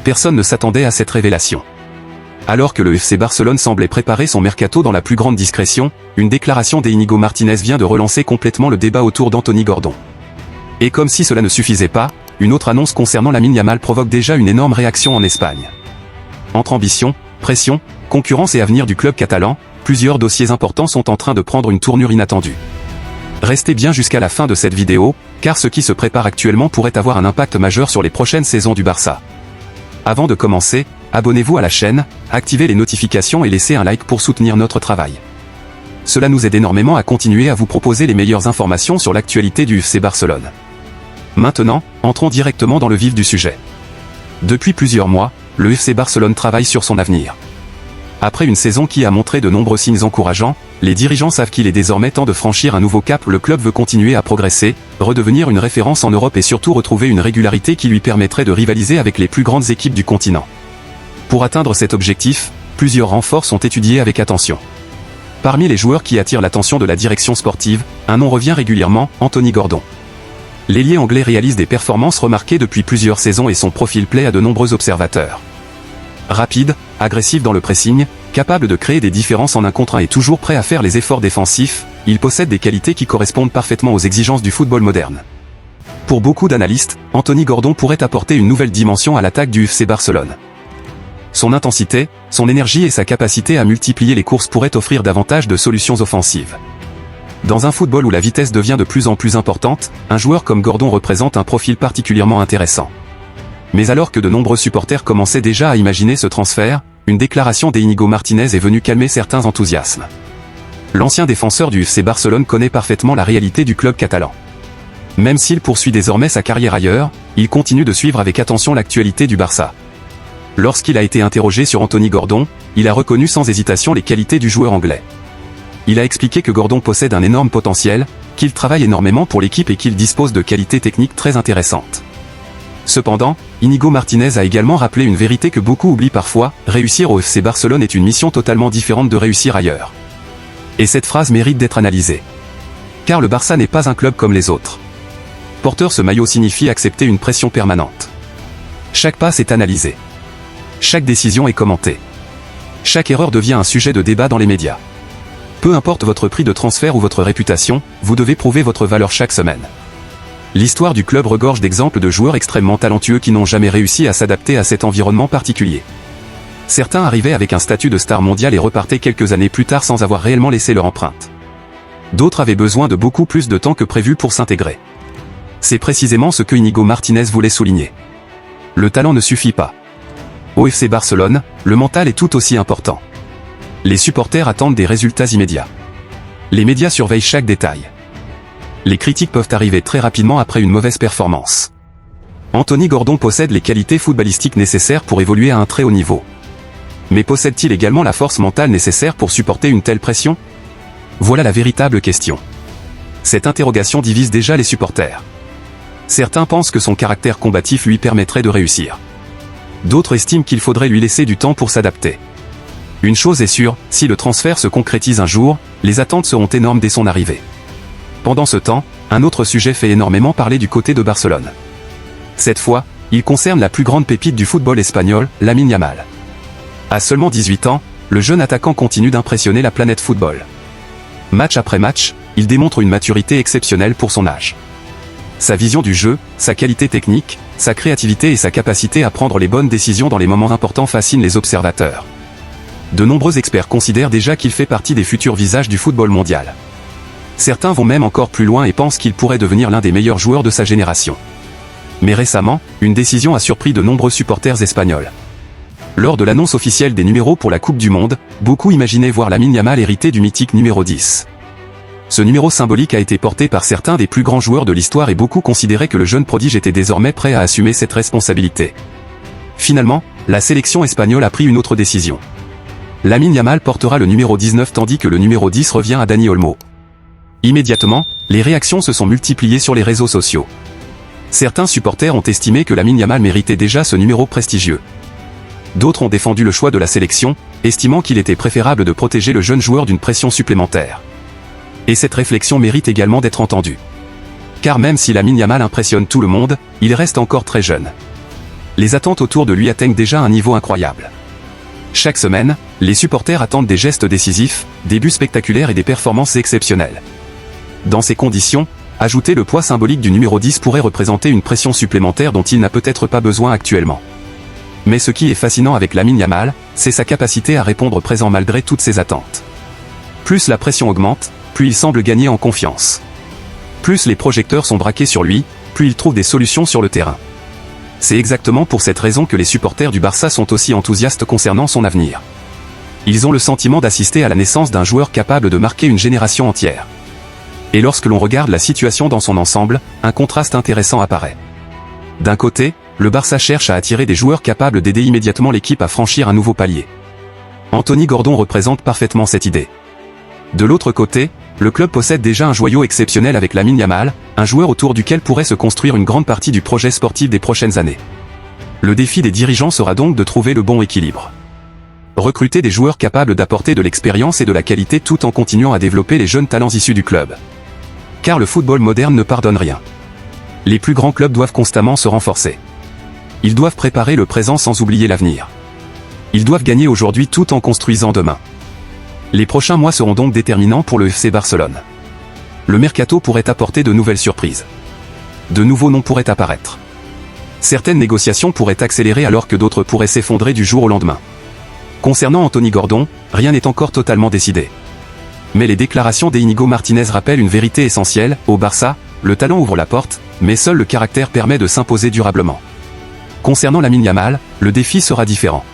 Personne ne s'attendait à cette révélation. Alors que le FC Barcelone semblait préparer son mercato dans la plus grande discrétion, une déclaration d'Íñigo Martínez vient de relancer complètement le débat autour d'Anthony Gordon. Et comme si cela ne suffisait pas, une autre annonce concernant Lamine Yamal provoque déjà une énorme réaction en Espagne. Entre ambition, pression, concurrence et avenir du club catalan, plusieurs dossiers importants sont en train de prendre une tournure inattendue. Restez bien jusqu'à la fin de cette vidéo, car ce qui se prépare actuellement pourrait avoir un impact majeur sur les prochaines saisons du Barça. Avant de commencer, abonnez-vous à la chaîne, activez les notifications et laissez un like pour soutenir notre travail. Cela nous aide énormément à continuer à vous proposer les meilleures informations sur l'actualité du FC Barcelone. Maintenant, entrons directement dans le vif du sujet. Depuis plusieurs mois, le FC Barcelone travaille sur son avenir. Après une saison qui a montré de nombreux signes encourageants, les dirigeants savent qu'il est désormais temps de franchir un nouveau cap. Le club veut continuer à progresser, redevenir une référence en Europe et surtout retrouver une régularité qui lui permettrait de rivaliser avec les plus grandes équipes du continent. Pour atteindre cet objectif, plusieurs renforts sont étudiés avec attention. Parmi les joueurs qui attirent l'attention de la direction sportive, un nom revient régulièrement, Anthony Gordon. L'ailier anglais réalise des performances remarquées depuis plusieurs saisons et son profil plaît à de nombreux observateurs. Rapide, agressif dans le pressing, capable de créer des différences en 1 contre 1 et toujours prêt à faire les efforts défensifs, il possède des qualités qui correspondent parfaitement aux exigences du football moderne. Pour beaucoup d'analystes, Anthony Gordon pourrait apporter une nouvelle dimension à l'attaque du FC Barcelone. Son intensité, son énergie et sa capacité à multiplier les courses pourraient offrir davantage de solutions offensives. Dans un football où la vitesse devient de plus en plus importante, un joueur comme Gordon représente un profil particulièrement intéressant. Mais alors que de nombreux supporters commençaient déjà à imaginer ce transfert, une déclaration d'Íñigo Martínez est venue calmer certains enthousiasmes. L'ancien défenseur du FC Barcelone connaît parfaitement la réalité du club catalan. Même s'il poursuit désormais sa carrière ailleurs, il continue de suivre avec attention l'actualité du Barça. Lorsqu'il a été interrogé sur Anthony Gordon, il a reconnu sans hésitation les qualités du joueur anglais. Il a expliqué que Gordon possède un énorme potentiel, qu'il travaille énormément pour l'équipe et qu'il dispose de qualités techniques très intéressantes. Cependant, Íñigo Martínez a également rappelé une vérité que beaucoup oublient parfois, réussir au FC Barcelone est une mission totalement différente de réussir ailleurs. Et cette phrase mérite d'être analysée. Car le Barça n'est pas un club comme les autres. Porteur ce maillot signifie accepter une pression permanente. Chaque passe est analysée. Chaque décision est commentée. Chaque erreur devient un sujet de débat dans les médias. Peu importe votre prix de transfert ou votre réputation, vous devez prouver votre valeur chaque semaine. L'histoire du club regorge d'exemples de joueurs extrêmement talentueux qui n'ont jamais réussi à s'adapter à cet environnement particulier. Certains arrivaient avec un statut de star mondiale et repartaient quelques années plus tard sans avoir réellement laissé leur empreinte. D'autres avaient besoin de beaucoup plus de temps que prévu pour s'intégrer. C'est précisément ce que Íñigo Martínez voulait souligner. Le talent ne suffit pas. Au FC Barcelone, le mental est tout aussi important. Les supporters attendent des résultats immédiats. Les médias surveillent chaque détail. Les critiques peuvent arriver très rapidement après une mauvaise performance. Anthony Gordon possède les qualités footballistiques nécessaires pour évoluer à un très haut niveau. Mais possède-t-il également la force mentale nécessaire pour supporter une telle pression? Voilà la véritable question. Cette interrogation divise déjà les supporters. Certains pensent que son caractère combatif lui permettrait de réussir. D'autres estiment qu'il faudrait lui laisser du temps pour s'adapter. Une chose est sûre, si le transfert se concrétise un jour, les attentes seront énormes dès son arrivée. Pendant ce temps, un autre sujet fait énormément parler du côté de Barcelone. Cette fois, il concerne la plus grande pépite du football espagnol, Lamine Yamal. À seulement 18 ans, le jeune attaquant continue d'impressionner la planète football. Match après match, il démontre une maturité exceptionnelle pour son âge. Sa vision du jeu, sa qualité technique, sa créativité et sa capacité à prendre les bonnes décisions dans les moments importants fascinent les observateurs. De nombreux experts considèrent déjà qu'il fait partie des futurs visages du football mondial. Certains vont même encore plus loin et pensent qu'il pourrait devenir l'un des meilleurs joueurs de sa génération. Mais récemment, une décision a surpris de nombreux supporters espagnols. Lors de l'annonce officielle des numéros pour la Coupe du Monde, beaucoup imaginaient voir Lamine Yamal hériter du mythique numéro 10. Ce numéro symbolique a été porté par certains des plus grands joueurs de l'histoire et beaucoup considéraient que le jeune prodige était désormais prêt à assumer cette responsabilité. Finalement, la sélection espagnole a pris une autre décision. Lamine Yamal portera le numéro 19 tandis que le numéro 10 revient à Dani Olmo. Immédiatement, les réactions se sont multipliées sur les réseaux sociaux. Certains supporters ont estimé que Lamine Yamal méritait déjà ce numéro prestigieux. D'autres ont défendu le choix de la sélection, estimant qu'il était préférable de protéger le jeune joueur d'une pression supplémentaire. Et cette réflexion mérite également d'être entendue. Car même si Lamine Yamal impressionne tout le monde, il reste encore très jeune. Les attentes autour de lui atteignent déjà un niveau incroyable. Chaque semaine, les supporters attendent des gestes décisifs, des buts spectaculaires et des performances exceptionnelles. Dans ces conditions, ajouter le poids symbolique du numéro 10 pourrait représenter une pression supplémentaire dont il n'a peut-être pas besoin actuellement. Mais ce qui est fascinant avec Lamine Yamal, c'est sa capacité à répondre présent malgré toutes ces attentes. Plus la pression augmente, plus il semble gagner en confiance. Plus les projecteurs sont braqués sur lui, plus il trouve des solutions sur le terrain. C'est exactement pour cette raison que les supporters du Barça sont aussi enthousiastes concernant son avenir. Ils ont le sentiment d'assister à la naissance d'un joueur capable de marquer une génération entière. Et lorsque l'on regarde la situation dans son ensemble, un contraste intéressant apparaît. D'un côté, le Barça cherche à attirer des joueurs capables d'aider immédiatement l'équipe à franchir un nouveau palier. Anthony Gordon représente parfaitement cette idée. De l'autre côté, le club possède déjà un joyau exceptionnel avec Lamine Yamal, un joueur autour duquel pourrait se construire une grande partie du projet sportif des prochaines années. Le défi des dirigeants sera donc de trouver le bon équilibre. Recruter des joueurs capables d'apporter de l'expérience et de la qualité tout en continuant à développer les jeunes talents issus du club. Car le football moderne ne pardonne rien. Les plus grands clubs doivent constamment se renforcer. Ils doivent préparer le présent sans oublier l'avenir. Ils doivent gagner aujourd'hui tout en construisant demain. Les prochains mois seront donc déterminants pour le FC Barcelone. Le mercato pourrait apporter de nouvelles surprises. De nouveaux noms pourraient apparaître. Certaines négociations pourraient accélérer alors que d'autres pourraient s'effondrer du jour au lendemain. Concernant Anthony Gordon, rien n'est encore totalement décidé. Mais les déclarations d'Iñigo Martínez rappellent une vérité essentielle: au Barça, le talent ouvre la porte, mais seul le caractère permet de s'imposer durablement. Concernant Lamine Yamal, le défi sera différent.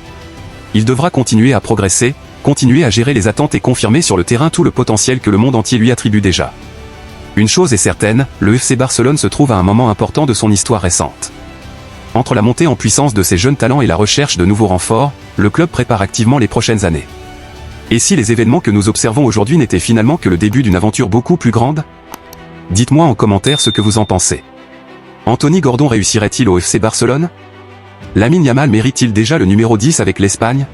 Il devra continuer à progresser, continuer à gérer les attentes et confirmer sur le terrain tout le potentiel que le monde entier lui attribue déjà. Une chose est certaine, le FC Barcelone se trouve à un moment important de son histoire récente. Entre la montée en puissance de ses jeunes talents et la recherche de nouveaux renforts, le club prépare activement les prochaines années. Et si les événements que nous observons aujourd'hui n'étaient finalement que le début d'une aventure beaucoup plus grande? Dites-moi en commentaire ce que vous en pensez. Anthony Gordon réussirait-il au FC Barcelone? Lamine Yamal mérite-t-il déjà le numéro 10 avec l'Espagne?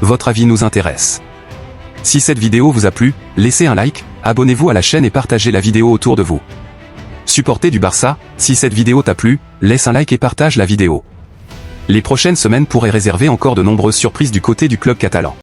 Votre avis nous intéresse. Si cette vidéo vous a plu, laissez un like, abonnez-vous à la chaîne et partagez la vidéo autour de vous. Supporter du Barça, si cette vidéo t'a plu, laisse un like et partage la vidéo. Les prochaines semaines pourraient réserver encore de nombreuses surprises du côté du club catalan.